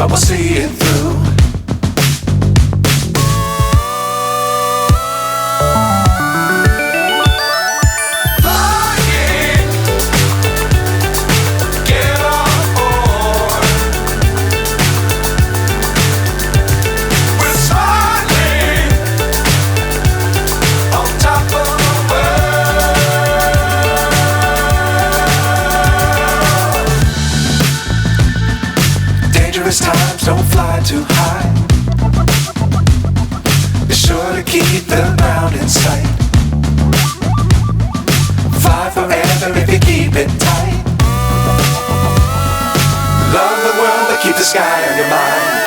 but we'll see it through. Times don't fly too high. Be sure to keep the ground in sight. Fly forever if you keep it tight. Love the world but keep the sky on your mind.